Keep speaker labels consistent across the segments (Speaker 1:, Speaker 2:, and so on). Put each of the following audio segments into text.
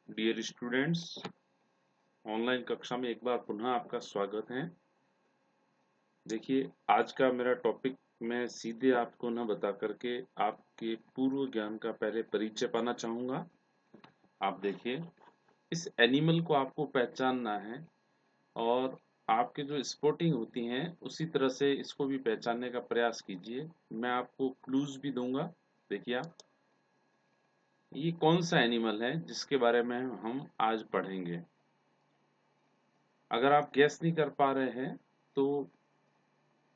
Speaker 1: Dear students, online कक्षा में एक बार पुनः आपका स्वागत है। देखिए, आज का मेरा टॉपिक मैं सीधे आपको न बता करके आपके पूर्व ज्ञान का पहले परिचय पाना चाहूँगा। आप देखिए, इस एनिमल को आपको पहचानना है और आपके जो स्पॉटिंग होती हैं उसी तरह से इसको भी पहचानने का प्रयास कीजिए। मैं आपको क्लूज़ भी दूँगा। देखिए आप, ये कौन सा एनिमल है जिसके बारे में हम आज पढ़ेंगे। अगर आप गेस नहीं कर पा रहे हैं तो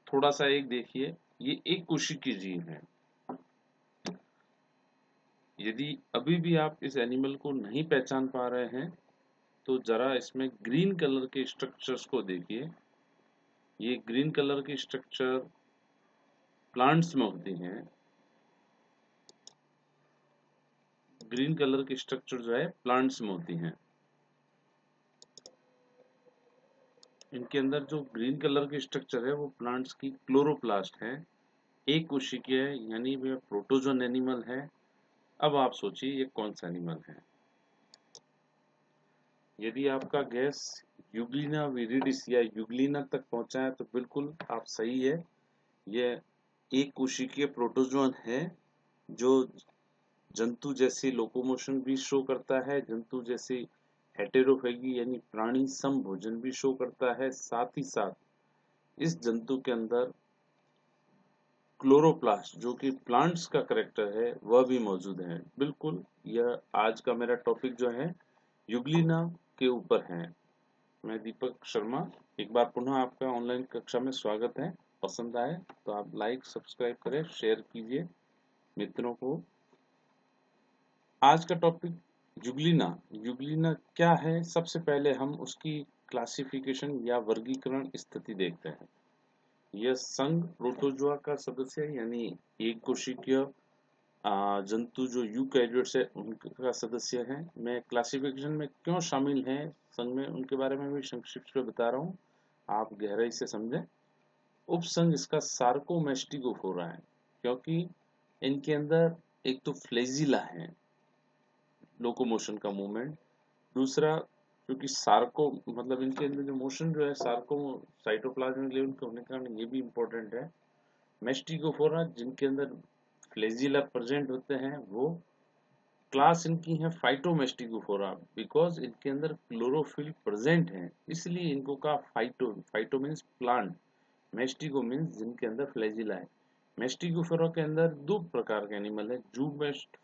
Speaker 1: थोड़ा सा एक देखिए, ये एक कोशिकीय जीव है। यदि अभी भी आप इस एनिमल को नहीं पहचान पा रहे हैं तो जरा इसमें ग्रीन कलर के स्ट्रक्चर्स को देखिए। ये ग्रीन कलर की स्ट्रक्चर प्लांट्स में होती हैं। ग्रीन कलर की स्ट्रक्चर जो है प्लांट्स में होती हैं। इनके अंदर जो ग्रीन कलर की स्ट्रक्चर है वो प्लांट्स की क्लोरोप्लास्ट है। एक कोशिकीय है, यानी वह प्रोटोजोन एनिमल है। अब आप सोचिए ये कौन सा एनिमल है। यदि आपका गैस यूग्लिना विरिडिस या यूग्लिना तक पहुंचा है तो बिल्कुल आप सही है। यह एक कोशिकीय प्रोटोजोन है जो जंतु जैसी लोकोमोशन भी शो करता है, जंतु जैसी हेटेरोफेगी यानी प्राणी समभोजन भी शो करता है। साथ ही साथ इस जंतु के अंदर क्लोरोप्लास्ट जो कि प्लांट्स का करेक्टर है वह भी मौजूद है। बिल्कुल, यह आज का मेरा टॉपिक जो है यूग्लिना के ऊपर है। मैं दीपक शर्मा, एक बार पुनः आपका ऑनलाइन कक्षा में स्वागत है। पसंद आए तो आप लाइक सब्सक्राइब करें, शेयर कीजिए मित्रों को। आज का टॉपिक यूग्लिना। यूग्लिना क्या है, सबसे पहले हम उसकी क्लासिफिकेशन या वर्गीकरण स्थिति देखते हैं। यह संघ प्रोटोजोआ का सदस्य है, यानी एक कोशिकीय जंतु जो यूकैरियोट्स है उनका सदस्य है। मैं क्लासिफिकेशन में क्यों शामिल है संघ में उनके बारे में भी संक्षिप्त में बता रहा हूँ, आप गहराई से समझें। उपसंघ इसका सार्कोमेस्टिगोफोरा है, क्योंकि इनके अंदर एक तो फ्लैजिला है, लोकोमोशन का मूवमेंट। दूसरा, क्योंकि सार्को मतलब इनके अंदर जो मोशन जो है सार्को साइटोप्लाज्मिक लेवल के होने के कारण ये भी इम्पोर्टेंट है। मेस्टिगोफोरा जिनके अंदर फ्लैजिला प्रेजेंट होते हैं, वो क्लास इनकी है फाइटोमेस्टिगोफोरा, बिकॉज इनके अंदर क्लोरोफिल प्रेजेंट है, इसलिए इनको कहा phyto. Phyto means plant, mastigo means जिनके अंदर फ्लैजिला है। मेस्टिगोफोरा के अंदर दो प्रकार के एनिमल है,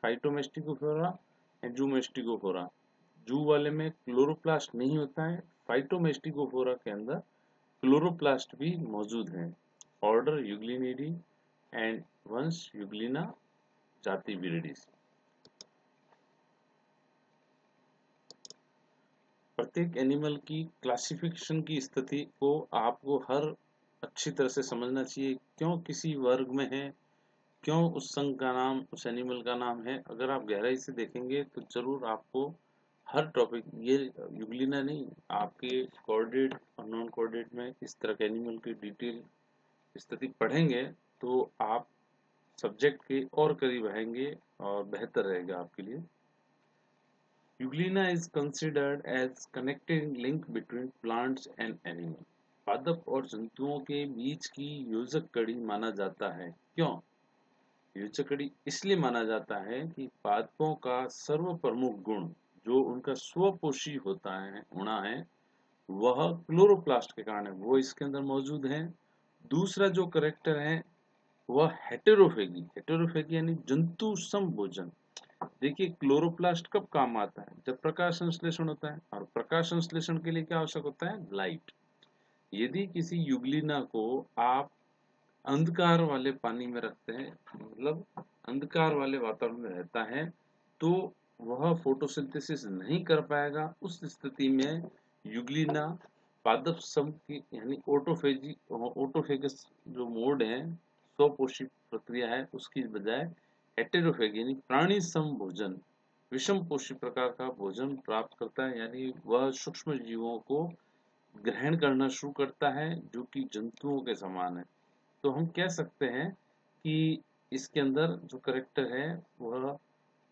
Speaker 1: फाइटोमेस्टिगोफोरा एंड जूमेस्टिगोफोरा। जू वाले में क्लोरोप्लास्ट नहीं होता है, फाइटोमेस्टिगोफोरा के अंदर क्लोरोप्लास्ट भी मौजूद है। ऑर्डर यूग्लिनिडी एंड वंश यूग्लिना, जाति विरिडिस। प्रत्येक एनिमल की क्लासिफिकेशन की स्थिति को आपको हर अच्छी तरह से समझना चाहिए। क्यों किसी वर्ग में है, क्यों उस संघ का नाम उस एनिमल का नाम है। अगर आप गहराई से देखेंगे तो जरूर आपको हर टॉपिक, ये यूग्लिना नहीं, आपके कोऑर्डिनेट और नॉन कोऑर्डिनेट में इस तरह के एनिमल की डिटेल स्थिति पढ़ेंगे तो आप सब्जेक्ट के और करीब आएंगे और बेहतर रहेगा आपके लिए। Euglena is considered as connecting link between plants and animals. पादप और जंतुओं के बीच की योजक कड़ी माना जाता है। क्यों योजक कड़ी? इसलिए माना जाता है कि पादपों का सर्व प्रमुख गुण जो उनका स्वपोषी होता है होना है, वह क्लोरोप्लास्ट के कारण है, वो इसके अंदर मौजूद है। दूसरा जो करेक्टर है वह हेटेरोफेगी। हेटेरोफेगी यानी जंतु समभोजन। देखिए, क्लोरोप्लास्ट कब काम आता है? जब प्रकाश संश्लेषण होता है, और प्रकाश संश्लेषण के लिए क्या आवश्यक होता है? लाइट। यदि किसी युग्लिना को आप अंधकार वाले पानी में रखते हैं, मतलब अंधकार वाले वातावरण में रहता है, तो वह फोटोसिंथेसिस नहीं कर पाएगा। उस स्थिति में युग्लिना पादप सम की यानी ऑटोफेगस जो मोड है, स्वपोषी प्रक्रिया है, उसकी बजाय हेटेरोफेग यानी प्राणी सम भोजन, विषम पोषी प्रकार का भोजन प्राप्त करता है, यानी वह सूक्ष्म जीवों को ग्रहण करना शुरू करता है जो कि जंतुओं के समान है। तो हम कह सकते हैं कि इसके अंदर जो करेक्टर है वह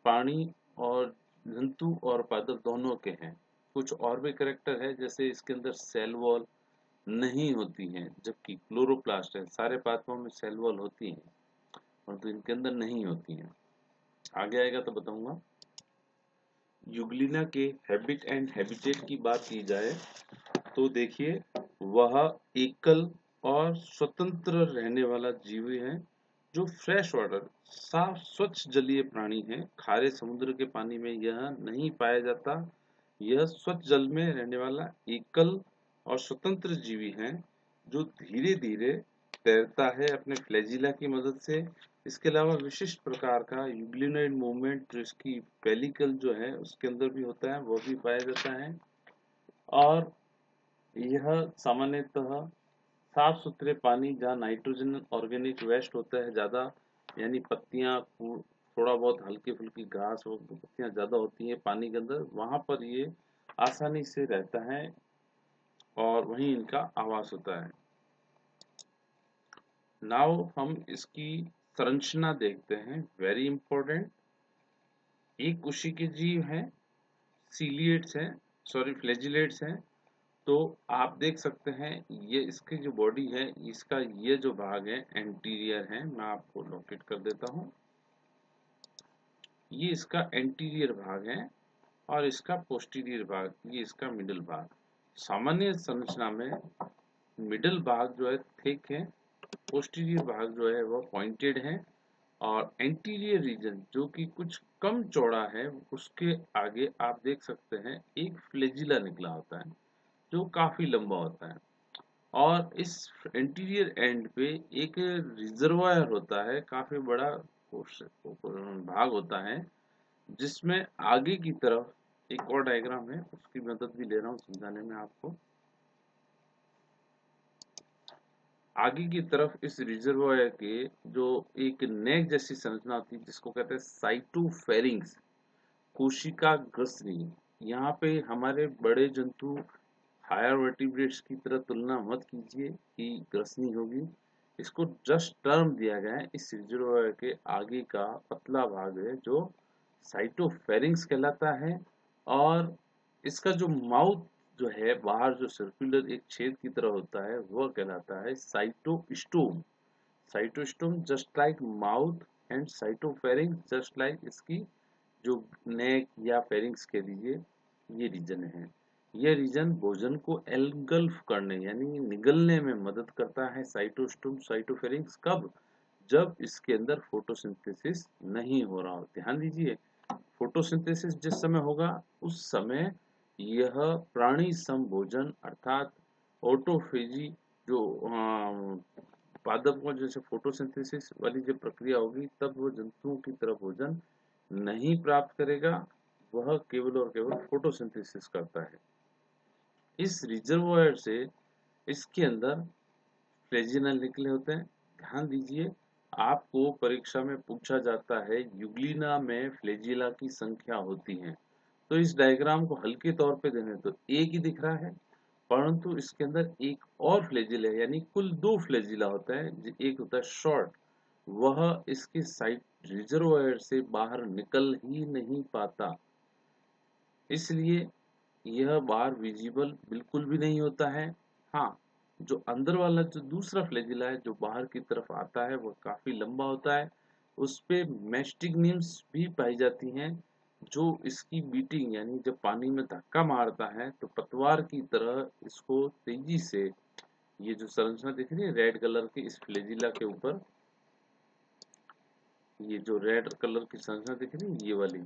Speaker 1: प्राणी और जंतु और पादप दोनों के हैं। कुछ और भी करेक्टर है, जैसे इसके अंदर सेल वॉल नहीं होती हैं, जबकि क्लोरोप्लास्ट है, सारे पादपों में सेल वॉल होती हैं और तो इनके अंदर नहीं होती हैं। आगे आएगा तो बताऊंगा। यूग्लिना के हैबिट एंड हैबिटेट की बात की जाए तो देखिए, वह एकल और स्वतंत्र रहने वाला जीव है जो फ्रेश वाटर, साफ स्वच्छ जलीय प्राणी है। खारे समुद्र के पानी में यह नहीं पाया जाता। यह स्वच्छ जल में रहने वाला एकल और स्वतंत्र जीवी है जो धीरे धीरे तैरता है अपने फ्लैजिला की मदद से। इसके अलावा विशिष्ट प्रकार का यूग्लिनोइड मूवमेंट जो इसकी पेलिकल जो है उसके अंदर भी होता है, वो भी पाया जाता है। और यह सामान्यतः साफ सुथरे पानी जहाँ नाइट्रोजन ऑर्गेनिक वेस्ट होता है ज्यादा, यानी पत्तियां, थोड़ा बहुत हल्की फुल्की घास और पत्तियां ज्यादा होती हैं पानी के अंदर, वहां पर ये आसानी से रहता है और वहीं इनका आवास होता है। नाउ हम इसकी संरचना देखते हैं, वेरी इंपॉर्टेंट। एक कोशिकीय जीव है, सीलिएट्स हैं, सॉरी फ्लैजिलेट्स हैं। तो आप देख सकते हैं ये इसकी जो बॉडी है, इसका ये जो भाग है एंटीरियर है, मैं आपको लोकेट कर देता हूँ। ये इसका एंटीरियर भाग है और इसका पोस्टीरियर भाग, ये इसका मिडिल भाग। सामान्य संरचना में मिडिल भाग जो है थिक है, पोस्टीरियर भाग जो है वो पॉइंटेड है और एंटीरियर रीजन जो कि कुछ कम चौड़ा है, उसके आगे आप देख सकते हैं एक फ्लैजिला निकला होता है जो काफी लंबा होता है। और इस इंटीरियर एंड पे एक रिजर्वायर होता है, काफी बड़ा भाग होता है, जिसमें आगे की तरफ एक और डायग्राम है, उसकी मदद भी ले रहा हूँ समझाने में आपको। आगे की तरफ इस रिजर्वायर के जो एक नेक जैसी संरचना होती है जिसको कहते हैं साइटोफेरिंग्स, कोशिका ग्रसनी। यहाँ पे हमारे बड़े जंतु हायर वर्टिब्रेट्स की तरह तुलना मत कीजिए कि ग्रसनी होगी। इसको जस्ट टर्म दिया गया है, इस रिजर्वायर के आगे का पतला भाग है जो साइटोफेरिंग्स कहलाता है। और इसका जो माउथ जो है बाहर जो सर्कुलर एक छेद की तरह होता है वह कहलाता है cytostome. Cytostome just like mouth and cytopharynx just like इसकी जो नेक या फेरिंग्स के लिए ये रीजन है। यह रीजन भोजन को एलगल्फ करने यानी निगलने में मदद करता है। साइटोस्टोम साइटोफेरिंग्स कब? जब इसके अंदर फोटोसिंथेसिस नहीं हो रहा हो। ध्यान दीजिए, फोटोसिंथेसिस जिस समय होगा उस समय यह प्राणी संभोजन अर्थात ऑटोफेजी जो पादप में जैसे फोटोसिंथेसिस वाली जो प्रक्रिया होगी तब वो जंतुओं की तरह भोजन नहीं प्राप्त करेगा, वह केवल और केवल फोटोसिंथेसिस करता है। इस रिजर्वायर से इसके अंदर फ्लैजिला निकले होते हैं। ध्यान दीजिए, आपको परीक्षा में पूछा जाता है यूग्लिना में फ्लैजिला की संख्या होती है, तो इस डायग्राम को हल्के तौर पे देने तो एक ही दिख रहा है, परंतु इसके अंदर एक और फ्लैजिला है, यानी कुल दो फ्लैजिला होता है। एक होता है शॉर्ट, वह इसके साइड रिजर्वायर से बाहर निकल ही नहीं पाता, इसलिए यह बाहर विजिबल बिल्कुल भी नहीं होता है। हाँ, जो अंदर वाला जो दूसरा फ्लैजिला है जो बाहर की तरफ आता है वह काफी लंबा होता है, उस पे मैस्टिग्निम्स भी पाई जाती हैं जो इसकी बीटिंग यानी जब पानी में धक्का मारता है तो पतवार की तरह इसको तेजी से, ये जो संरचना दिख रही है रेड कलर की इस फ्लैजिला के ऊपर, ये जो रेड कलर की संरचना दिख रही है ये वाली,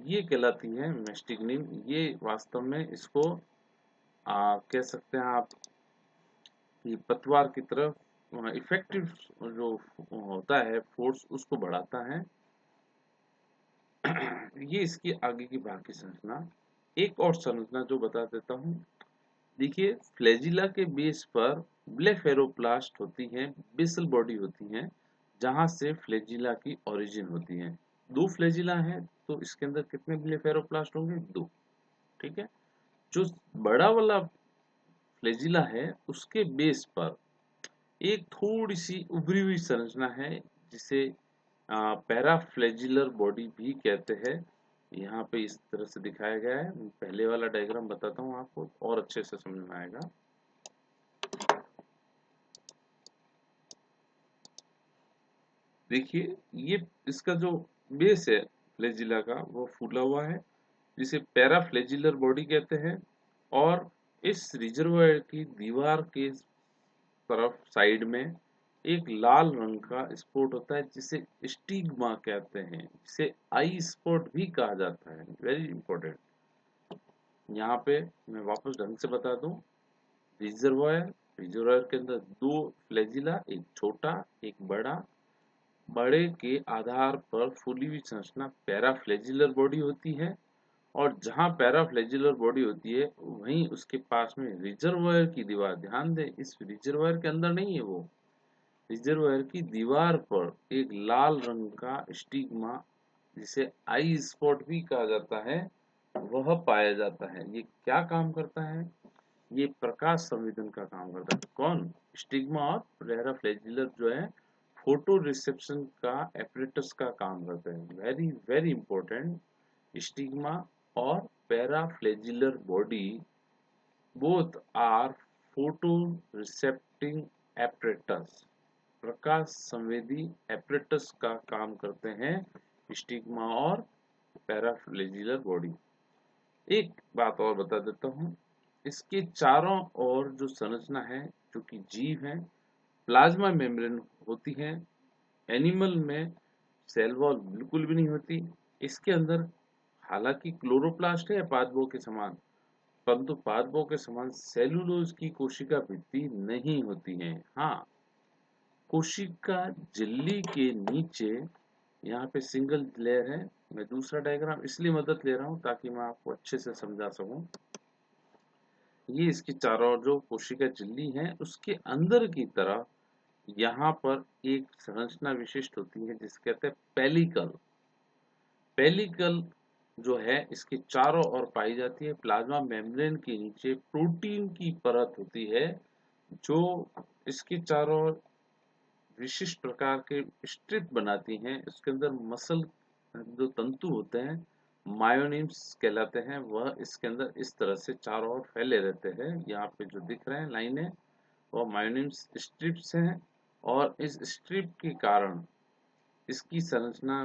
Speaker 1: ये कहलाती है मैस्टिग्निम। ये वास्तव में इसको कह सकते हैं आप कि पतवार की तरफ इफेक्टिव जो होता है फोर्स उसको बढ़ाता है। ये इसकी आगे की बाकी संरचना। एक और संरचना जो बता देता हूँ, देखिए फ्लैजिला के बेस पर ब्लेफेरोप्लास्ट होती है, बेसल बॉडी होती है जहां से फ्लैजिला की ओरिजिन होती है। दो फ्लैजिला है तो इसके अंदर कितने ब्लेफेरोप्लास्ट होंगे? दो। ठीक है, जो बड़ा वाला फ्लैजिला है उसके बेस पर एक थोड़ी सी उभरी हुई संरचना है जिसे पैराफ्लैजिलर बॉडी भी कहते हैं। यहाँ पे इस तरह से दिखाया गया है। मैं पहले वाला डायग्राम बताता हूँ आपको और अच्छे से समझ में आएगा। देखिए, ये इसका जो बेस है फ्लैजिला का वो फूला हुआ है, जिसे पैराफ्लैजिलर बॉडी कहते हैं। और इस रिजर्वायर की दीवार के तरफ साइड में एक लाल रंग का स्पॉट होता है, जिसे स्टिग्मा कहते हैं, जिसे आई स्पॉट भी कहा जाता है। Very important. यहाँ पे मैं वापस ढंग से बता दूं, रिजर्वायर रिजर्वायर के अंदर दो फ्लैजिला, एक छोटा एक बड़ा। बड़े के आधार पर फूली हुई संरचना पैराफ्लैजिलर बॉडी होती है, और जहां पैराफ्लैजिलर बॉडी होती है वहीं उसके पास में रिजर्वायर की दीवार, ध्यान दें इस रिजर्वायर के अंदर नहीं है वो, रिजर्वायर की दीवार पर एक लाल रंग का स्टिग्मा, जिसे आई स्पॉट भी कहा जाता है, वह पाया जाता है। ये क्या काम करता है? ये प्रकाश संवेदन का काम करता है। कौन? स्टिग्मा और पैराफ्लैजिलर जो है फोटो रिसेप्शन का एपरेटस का काम करते हैं। Very very important. स्टिग्मा और paraflagellar body both are photo recepting apparatus, प्रकाश संवेदी एपरेटस का काम करते हैं स्टिग्मा और पैराफ्लैजिलर बॉडी। एक बात और बता देता हूँ, इसके चारों ओर जो संरचना है, जो कि जीव है, प्लाज्मा मेम्ब्रेन होती है। एनिमल में सेल वॉल बिल्कुल भी नहीं होती। इसके अंदर हालांकि क्लोरोप्लास्ट है पादपों के समान, परंतु पादपों के समान सेलुलोज की कोशिका भित्ति नहीं होती है। हाँ, कोशिका झिल्ली के नीचे यहाँ पे सिंगल लेयर है। मैं दूसरा डायग्राम इसलिए मदद ले रहा हूँ ताकि मैं आपको अच्छे से समझा सकूं। ये इसके चारों ओर जो कोशिका झिल्ली है उसके अंदर की तरफ यहाँ पर एक संरचना विशिष्ट होती है जिसे कहते हैं पेलिकल। पेलिकल जो है इसके चारों ओर पाई जाती है। प्लाज्मा मेम्ब्रेन के नीचे प्रोटीन की परत होती है, जो इसके चारों ओर विशिष्ट प्रकार के स्ट्रिप बनाती हैं। इसके अंदर मसल जो तंतु होते हैं, मायोनिम्स कहलाते हैं, वह इसके अंदर इस तरह से चारों ओर फैले रहते हैं। यहाँ पे जो दिख रहे हैं लाइनें, वह मायोनिम्स स्ट्रिप्स हैं। और इस स्ट्रिप के कारण इसकी संरचना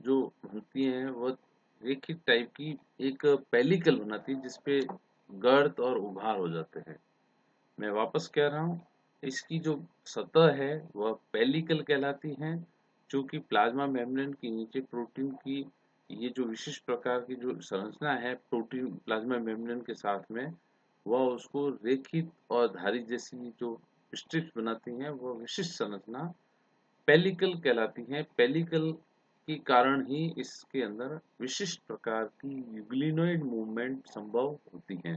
Speaker 1: जो बनती है वह रेखिक टाइप की एक पेलिकल बनाती है, जिसपे गर्द और उभार हो जाते हैं। मैं वापस कह रहा हूँ, इसकी जो सतह है वह पेलिकल कहलाती है, जो कि प्लाज्मा मेम्ब्रेन के नीचे प्रोटीन की ये जो विशिष्ट प्रकार की जो संरचना है प्रोटीन प्लाज्मा मेम्ब्रेन के साथ में, वह उसको रेखित और धारी जैसी जो स्ट्रिप्स बनाती हैं, वह विशिष्ट संरचना पेलिकल कहलाती है। पेलिकल के कारण ही इसके अंदर विशिष्ट प्रकार की यूग्लिनोइड मूवमेंट संभव होती है।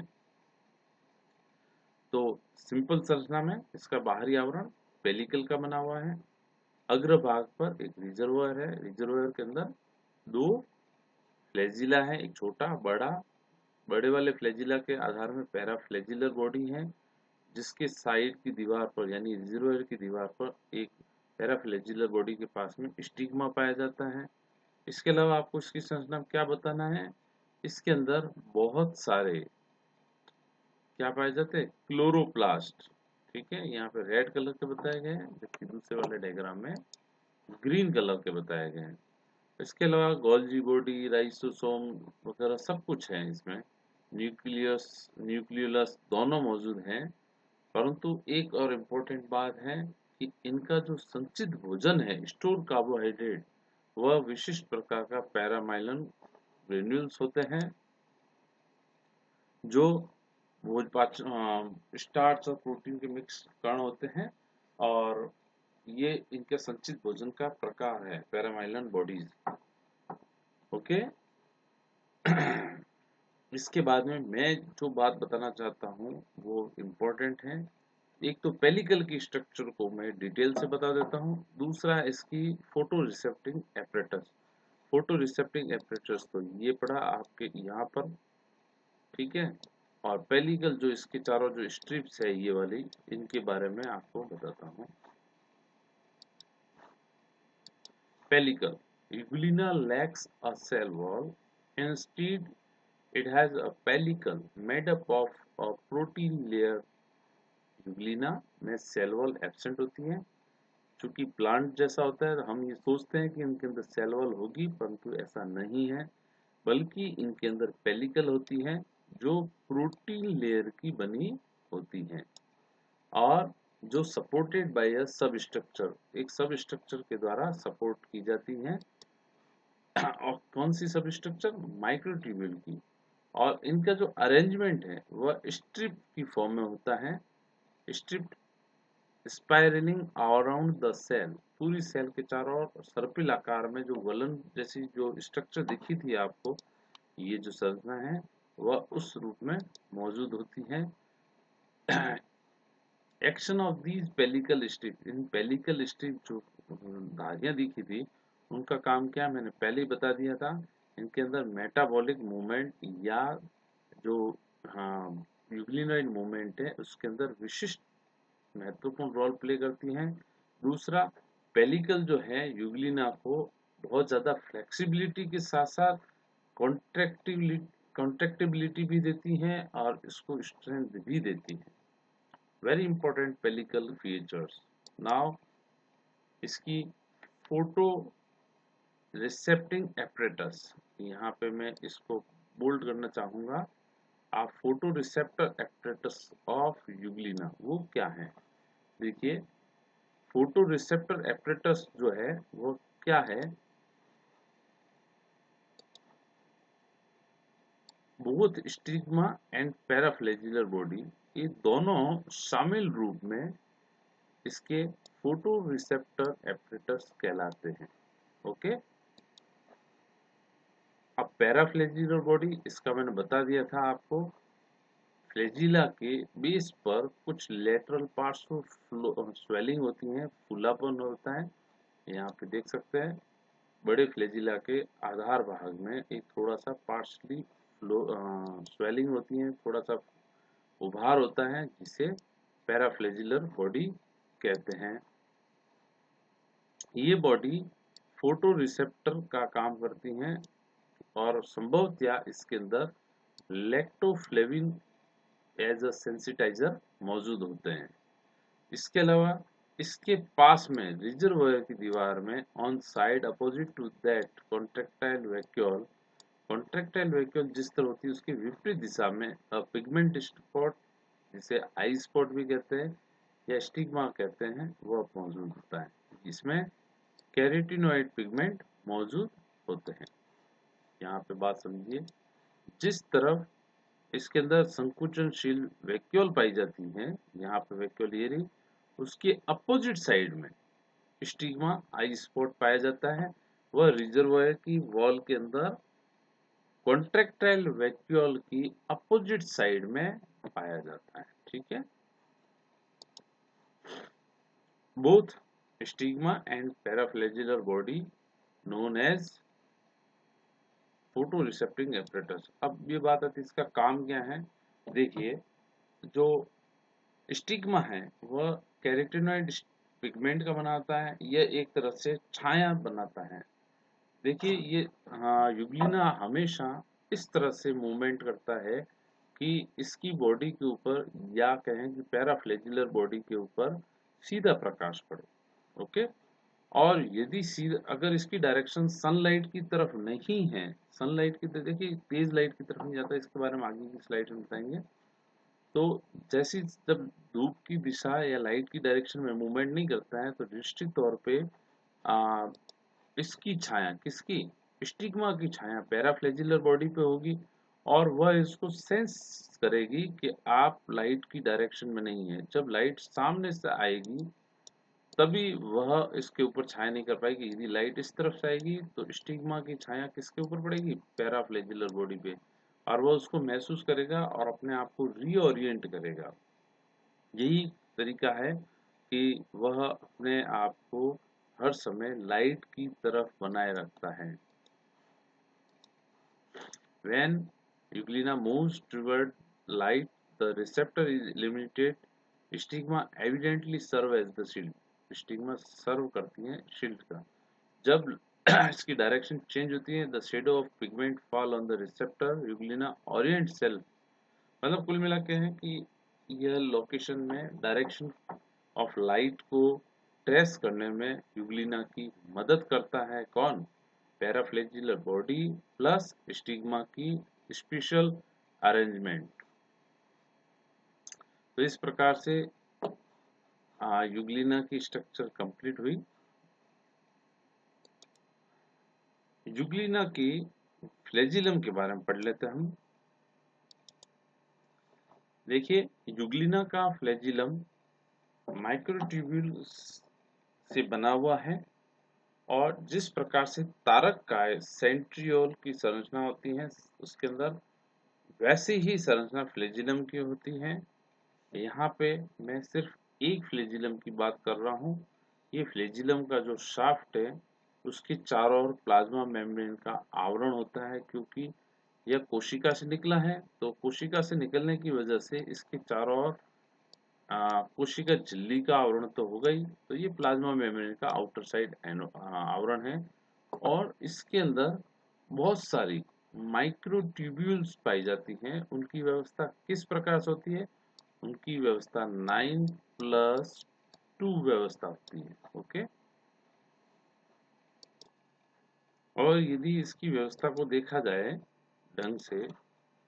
Speaker 1: तो सिंपल संरचना में इसका बाहरी आवरण पेलिकल का बना हुआ है। अग्रभाग पर एक रिजर्वायर है। रिजर्वायर के अंदर दो फ्लैजिला है, एक छोटा बड़ा। बड़े वाले फ्लैजिला के आधार में पैराफ्लैजिलर बॉडी है, जिसके साइड की दीवार पर यानी रिजर्वायर की दीवार पर एक पैराफ्लैजिलर बॉडी के पास में स्टिग्मा पाया जाता है। इसके अलावा आपको इसकी संरचना में क्या बताना है? इसके अंदर बहुत सारे क्या पाए जाते हैं? क्लोरोप्लास्ट। ठीक है, यहाँ पे रेड कलर के बताए गए हैं, जबकि दूसरे वाले डायग्राम में ग्रीन कलर के बताए गए हैं। इसके अलावा गोल्जी बॉडी, राइसोसोम वगैरह सब कुछ है इसमें। न्यूक्लियस न्यूक्लियोलस दोनों मौजूद हैं। परंतु एक और इम्पोर्टेंट बात है कि इनका जो संचित भोजन है, स्टोर कार्बोहाइड्रेट, वह विशिष्ट प्रकार का पैरामाइलन ग्रेन्यूल्स होते हैं, जो वो स्टार्च और प्रोटीन के मिक्स कण होते हैं। और ये इनके संचित भोजन का प्रकार है, पैरामाइलन बॉडीज। ओके। इसके बाद में मैं जो बात बताना चाहता हूँ वो इम्पोर्टेंट है। एक तो पेलिकल की स्ट्रक्चर को मैं डिटेल से बता देता हूँ। दूसरा इसकी photo recepting apparatus. Photo recepting apparatus तो ये पड़ा आपके यहाँ पर, ठीक है। और पेलिकल जो इसके चारों जो स्ट्रिप्स है ये वाली, इनके बारे में आपको बताता हूँ। Pellicle, Euglena lacks a cell wall Instead, it has a pellicle made up of a protein layer. Euglena में सेल वॉल एब्सेंट होती है। चूंकि प्लांट जैसा होता है, हम ये सोचते हैं कि इनके अंदर सेल वॉल होगी, परंतु ऐसा नहीं है, बल्कि इनके अंदर पेलिकल होती है जो प्रोटीन लेयर की बनी होती है और जो सपोर्टेड बाय अ सब स्ट्रक्चर, एक सब स्ट्रक्चर के द्वारा सपोर्ट की जाती है। और कौन सी सब स्ट्रक्चर? माइक्रोट्यूब्यूल की। और इनका जो अरेंजमेंट है वह स्ट्रिप की फॉर्म में होता है। Strip spiralling around the cell, पूरी सेल के चारों ओर सर्पिल आकार में जो वलन जैसी जो स्ट्रक्चर दिखी थी आपको, ये जो संरचना है वह उस रूप में मौजूद होती है। Action of these pellicle strip, in pellicle strip जो धारियां दिखी थी उनका काम क्या, मैंने पहले ही बता दिया था। इनके अंदर मेटाबॉलिक मूवमेंट या जो हाँ यूग्लिनॉइड मूवमेंट है उसके अंदर विशिष्ट महत्वपूर्ण रोल प्ले करती हैं। दूसरा, पेलिकल जो है यूग्लिना को बहुत ज्यादा फ्लेक्सिबिलिटी के साथ साथ कॉन्ट्रैक्टिबिलिटी भी देती हैं और इसको स्ट्रेंथ भी देती है। Very important pellicle features. Now इसकी फोटो रिसेप्टिंग एपरेटस, यहाँ पे मैं इसको बोल्ड करना चाहूंगा। आप photo receptor apparatus of Euglena वो क्या है? देखिए, फोटो रिसेप्टर एपरेटस जो है वो क्या है? Both stigma and paraflagellar body, ये दोनों शामिल रूप में इसके फोटो रिसेप्टर एपरेटस कहलाते हैं। ओके, अब पैराफ्लेजिलर बॉडी, इसका मैंने बता दिया था आपको। फ्लेजिला के बेस पर कुछ लेटरल पार्ट्स में स्वेलिंग होती है, फूलापन होता है। यहाँ पे देख सकते हैं बड़े फ्लेजिला के आधार भाग में एक थोड़ा सा पार्शली स्वेलिंग होती है, थोड़ा सा उभार होता है, जिसे पैराफ्लेजिलर बॉडी कहते हैं। ये बॉडी फोटो रिसेप्टर का काम करती हैं और संभवतया इसके अंदर लैक्टोफ्लेविन एज अ सेंसिटाइजर मौजूद होते हैं। इसके अलावा इसके पास में रिजर्वायर की दीवार में on side opposite to that contractile vacuole, contractile vacuole जिस तरह होती है उसके विपरीत दिशा में पिगमेंट स्पॉट, जिसे आई स्पॉट भी कहते हैं या स्टिग्मा कहते हैं, वह मौजूद होता है। इसमें कैरोटिनॉइड पिगमेंट मौजूद होते हैं। यहाँ पे बात समझिए, जिस तरफ इसके अंदर संकुचनशील वैक्यूल पाई जाती है, यहाँ पे वैक्यूल ये रही, उसके अपोजिट साइड में स्टिग्मा आई स्पॉट पाया जाता है। वह रिजर्वायर की वॉल के अंदर कॉन्ट्रैक्टाइल वैक्यूल की अपोजिट साइड में पाया जाता है। ठीक है, both stigma and paraflagellar body known as photo recepting apparatus. अब ये बात आती है इसका काम क्या है। देखिए, जो स्टिग्मा है वह कैरोटिनॉइड पिगमेंट का बनाता है, यह एक तरह से छाया बनाता है। देखिए ये हाँ, यूग्लिना हमेशा इस तरह से मूवमेंट करता है कि इसकी बॉडी के ऊपर या कहें कि पैराफ्लेजिलर बॉडी के ऊपर सीधा प्रकाश पड़े। ओके, और यदि सीधा अगर इसकी डायरेक्शन सनलाइट की तरफ नहीं है, सनलाइट की तरफ, देखिए तेज लाइट की तरफ नहीं जाता, इसके बारे में आगे की स्लाइड में बताएंगे। तो जैसी जब धूप की दिशा या लाइट की डायरेक्शन में मूवमेंट नहीं करता है तो निश्चित तौर पे आ, इसकी छाया, किसकी? स्टिग्मा की छाया पैराफ्लेजिलर बॉडी पे होगी और वह इसको सेंस करेगी कि आप लाइट की डायरेक्शन में नहीं है। जब लाइट सामने से आएगी तभी वह इसके ऊपर छाया नहीं कर पाएगी। यदि लाइट इस तरफ से आएगी तो स्टिग्मा की छाया किसके ऊपर पड़ेगी? पैराफ्लेजिलर बॉडी पे, और वह उसको महसूस करेगा और अपने आप को रीओरिएंट करेगा। यही तरीका है कि वह अपने आप को हर समय लाइट की तरफ बनाए रखता है। When euglena moves toward light, the receptor is illuminated. Stigma evidently serve as the shield. Stigma सर्व करती है शील्ड का। जब इसकी डायरेक्शन चेंज होती है। The shadow of pigment fall on the receptor Euglena Orient self. मतलब कुल मिला के है कि यह लोकेशन में डायरेक्शन ऑफ लाइट को ट्रेस करने में यूग्लिना की मदद करता है। कौन? पैराफ्लेजिलर बॉडी प्लस स्टिग्मा की स्पेशल अरेंजमेंट। तो इस प्रकार से यूग्लिना की स्ट्रक्चर कंप्लीट हुई। यूग्लिना की फ्लैजिलम के बारे में पढ़ लेते हैं हम। देखिए, यूग्लिना का फ्लैजिलम माइक्रोट्यूब्यूल से बना हुआ है और जिस प्रकार से तारक का सेंट्रियोल की संरचना होती है उसके अंदर, वैसे ही संरचना फ्लैजिलम की होती है। यहाँ पे मैं सिर्फ एक फ्लैजिलम की बात कर रहा हूँ। ये फ्लैजिलम का जो शाफ्ट है उसके चारों ओर प्लाज्मा मेम्ब्रेन का आवरण होता है। क्योंकि यह कोशिका से निकला है तो कोशिका से निकलने की वजह से इसके चारों ओर कोशिका झिल्ली का आवरण तो होगा ही, तो ये प्लाज्मा मेम्ब्रेन का आउटर साइड आवरण है। और इसके अंदर बहुत सारी माइक्रोट्यूब्यूल्स पाई जाती हैं। उनकी व्यवस्था किस प्रकार से होती है? उनकी व्यवस्था 9+2 व्यवस्था होती है। ओके, और यदि इसकी व्यवस्था को देखा जाए ढंग से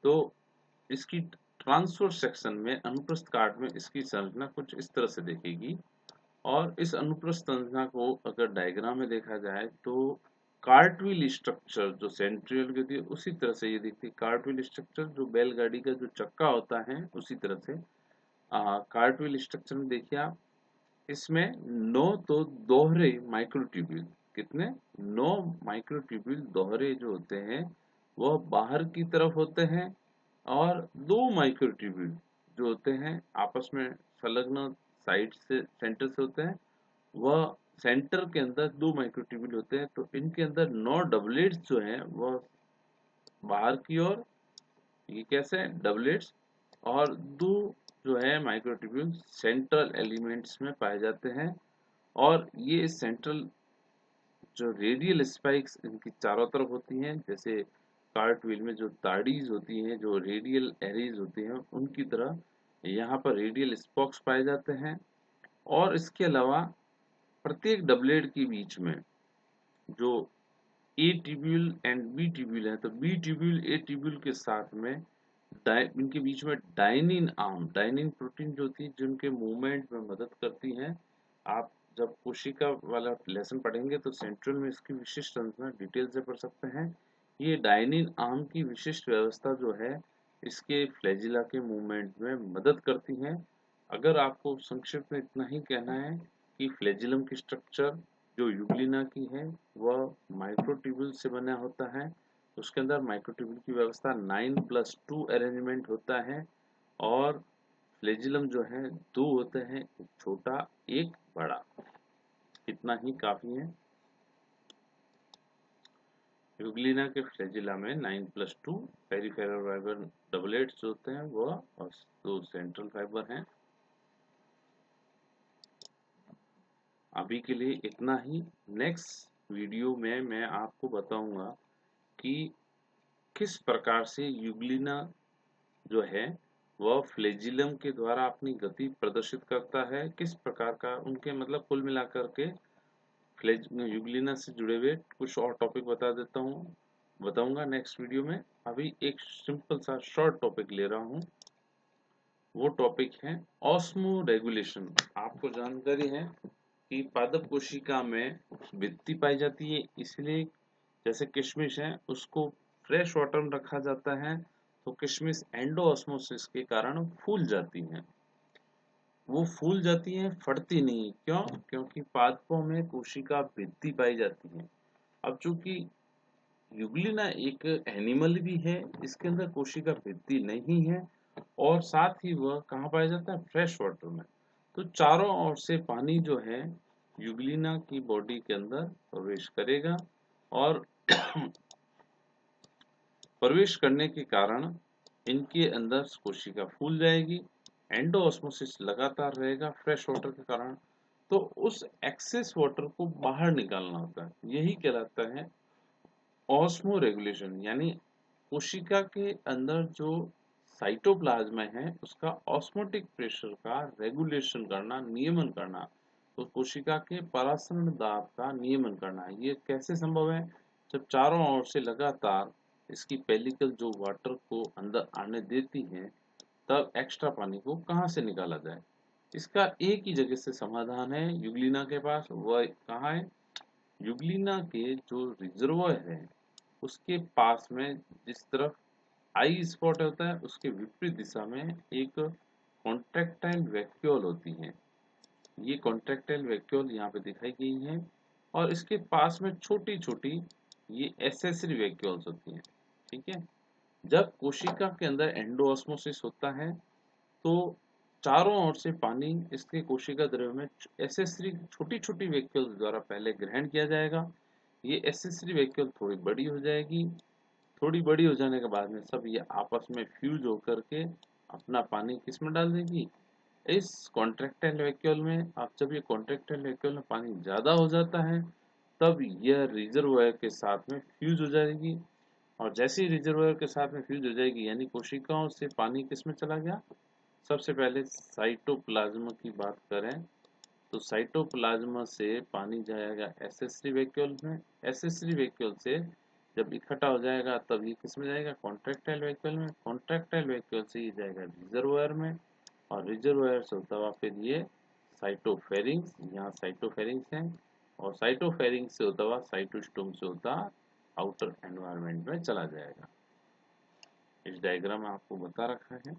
Speaker 1: तो इसकी ट्रांसवर्स सेक्शन में अनुप्रस्थ काट में इसकी संरचना कुछ इस तरह से दिखेगी। और इस अनुप्रस्थ संरचना को अगर डायग्राम में देखा जाए तो कार्टविल स्ट्रक्चर जो सेंट्रियल की होती है उसी तरह से ये दिखती है। कार्टविल स्ट्रक्चर जो बैलगाड़ी का जो चक्का होता है उसी तरह से कार्टविल स्ट्रक्चर में देखिए आप, इसमें 9 तो दोहरे माइक्रोट्यूब्यूल, कितने? 9 माइक्रोट्यूब्यूल दोहरे जो होते हैं वह बाहर की तरफ होते हैं और 2 माइक्रोट्यूब्यूल जो होते हैं आपस में संलग्न साइड से सेंटर से होते हैं। वह सेंटर के अंदर 2 माइक्रोट्यूब्यूल होते हैं। तो इनके अंदर 9 डबलेट्स जो हैं वह बाहर की ओर, ये कैसे हैं? डबलेट्स। और 2 जो है माइक्रोट्यूब्यूल सेंट्रल एलिमेंट्स में पाए जाते हैं। और ये सेंट्रल जो रेडियल स्पाइक्स इनकी चारों तरफ होती हैं, जैसे कार्टविल में जो ताड़ीज होती हैं, जो रेडियल एरीज होती हैं, उनकी तरह यहाँ पर रेडियल स्पॉक्स पाए जाते हैं। और इसके अलावा प्रत्येक डबलेट के बीच में जो ए ट्यूब्यूल एंड बी ट्यूब्यूल है, तो बी ट्यूब्यूल ए ट्यूब्यूल के साथ में इनके बीच में डाइनिन आर्म, डाइनिन प्रोटीन जो होती है जिनके मूवमेंट में मदद करती है। आप जब कोशिका वाला लेसन पढ़ेंगे तो सेंट्रल में इसकी विशिष्ट संरचना डिटेल से पढ़ सकते हैं। ये डाइनिन आर्म की विशिष्ट व्यवस्था जो है इसके फ्लैजिला के मूवमेंट में मदद करती है। अगर आपको संक्षिप्त में इतना ही कहना है कि फ्लैजिलम की स्ट्रक्चर जो यूग्लिना की है वह माइक्रोट्यूब्यूल से बना होता है। उसके अंदर माइक्रोट्यूब्यूल की व्यवस्था 9+2 अरेंजमेंट होता है। और फ्लैजिलम जो है 2 होते हैं, एक छोटा एक बड़ा। इतना ही काफी है। यूग्लिना के फ्लैजिला में 9+2 पेरिफेरल फाइबर डबलेट्स होते हैं वह, और 2 सेंट्रल फाइबर हैं। अभी के लिए इतना ही। नेक्स्ट वीडियो में मैं आपको बताऊंगा कि किस प्रकार से यूग्लिना जो है वह फ्लैजिलम के द्वारा अपनी गति प्रदर्शित करता है, किस प्रकार का उनके मतलब कुल मिलाकर के यूग्लिना से जुड़े हुए कुछ और टॉपिक बताऊंगा नेक्स्ट वीडियो में। अभी एक सिंपल सा शॉर्ट टॉपिक ले रहा हूँ, वो टॉपिक है ऑस्मो रेगुलेशन। आपको जानकारी है कि पादप कोशिका में भित्ति पाई जाती है, इसलिए जैसे किशमिश है उसको फ्रेश वाटर में रखा जाता है तो किशमिश एंडोऑस्मोसिस के कारण फूल जाती हैं। वो फूल जाती हैं, फटती नहीं। क्यों? क्योंकि पादपों में कोशिका भित्ति पाई जाती है। अब चूंकि यूग्लिना एक एनिमल भी है, इसके अंदर कोशिका भित्ति नहीं है और साथ ही वह कहाँ पाया जाता है? फ्रेश वाटर में। तो चारों ओर से पानी जो है यूग्लिना की बॉडी के अंदर प्रवेश करेगा और प्रवेश करने के कारण इनके अंदर कोशिका फूल जाएगी। एंडोऑस्मोसिस लगातार रहेगा फ्रेश वाटर के कारण। तो उस एक्सेस वाटर को बाहर निकालना होता है, यही कहलाता है ऑस्मो रेगुलेशन। यानी कोशिका के अंदर जो साइटोप्लाज्म है उसका ऑस्मोटिक प्रेशर का रेगुलेशन करना, नियमन करना, तो कोशिका के परासरण दाब का नियमन करना। ये कैसे संभव है? जब चारों ओर से लगातार इसकी पेलिकल जो वाटर को अंदर आने देती है, तब एक्स्ट्रा पानी को कहाँ से निकाला जाए? इसका एक ही जगह से समाधान है यूग्लिना के पास। वह कहाँ है? यूग्लिना के जो रिजर्वोयर है उसके पास में, जिस तरफ आई स्पॉट होता है उसके विपरीत दिशा में एक कॉन्ट्रैक्टाइल वैक्यूल होती है। ये कॉन्ट्रैक्टाइल वैक्यूल यहाँ पे दिखाई गई है और इसके पास में छोटी छोटी ये एसेसरी वैक्यूल्स होती हैं। ठीक है, जब कोशिका के अंदर एंडोऑस्मोसिस होता है तो चारों ओर से पानी इसके कोशिका द्रव्य में एसेसरी छोटी छोटी वैक्यूल द्वारा पहले ग्रहण किया जाएगा। ये एसेसरी वैक्यूल थोड़ी बड़ी हो जाएगी, थोड़ी बड़ी हो जाने के बाद में सब ये आपस में फ्यूज होकर के अपना पानी किसमें डाल देगी? इस कॉन्ट्रैक्टाइल वैक्यूल में। अब जब ये कॉन्ट्रैक्टाइल वैक्यूल में पानी ज्यादा हो जाता है तब यह रिजर्वोयर के साथ में फ्यूज हो जाएगी, और जैसे ही रिजर्वोयर के साथ में फ्यूज हो जाएगी यानी कोशिकाओं से पानी किसमें चला गया? सबसे पहले साइटोप्लाज्म की बात करें तो साइटोप्लाज्म से पानी जाएगा एसेसरी वैक्यूल में। एसेसरी वैक्यूल से जब इकट्ठा हो जाएगा तब ये किस में जाएगा? कॉन्ट्रैक्टाइल वैक्यूल में। कॉन्ट्रैक्टाइल वैक्यूल से ये जाएगा रिजर्वोयर में, और रिजर्वोयर से होता हुआ फिर ये साइटोफेरिंग्स, यहाँ साइटोफेरिंग्स हैं, और साइटोफेरिंग्स से होता हुआ साइटोस्टोम से होता आउटर एनवायरनमेंट में चला जाएगा। इस डायग्राम में आपको बता रखा है।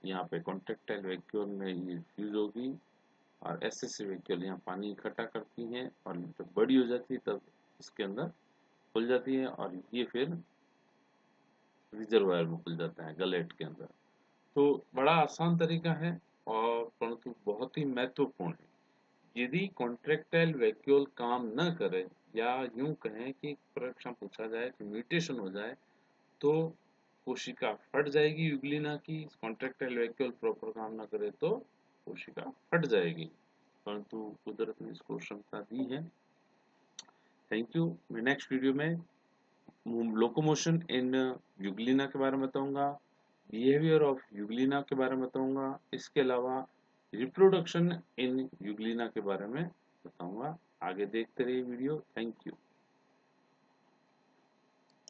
Speaker 1: यहाँ पे कॉन्ट्रैक्टाइल वैक्यूल में ये फ्यूज होगी और एसेसरी वैक्यूल यहाँ पानी इकट्ठा करती हैं, और जब बड़ी हो जाती है तब इसके अंदर खुल जाती है और ये फिर रिजर्वायर में खुल जाता है गलेट के अंदर। तो बड़ा आसान तरीका है और परंतु बहुत ही महत्वपूर्ण है। यदि कॉन्ट्रैक्टाइल वैक्यूल काम न करे, या यूं कहें कि प्रश्न पूछा जाए कि म्यूटेशन हो जाए, तो कोशिका फट जाएगी यूग्लिना की। कॉन्ट्रैक्टाइल वैक्यूल प्रॉपर काम न करे तो कोशिका फट जाएगी, परंतु कुदरत ने इसको क्षमता दी है। Thank you. मैं नेक्स्ट वीडियो में लोकोमोशन इन यूग्लिना के बारे में बताऊंगा, बिहेवियर ऑफ यूग्लिना के बारे में बताऊंगा, इसके अलावा रिप्रोडक्शन इन यूग्लिना के बारे में बताऊंगा। आगे देखते रहिए वीडियो। Thank you.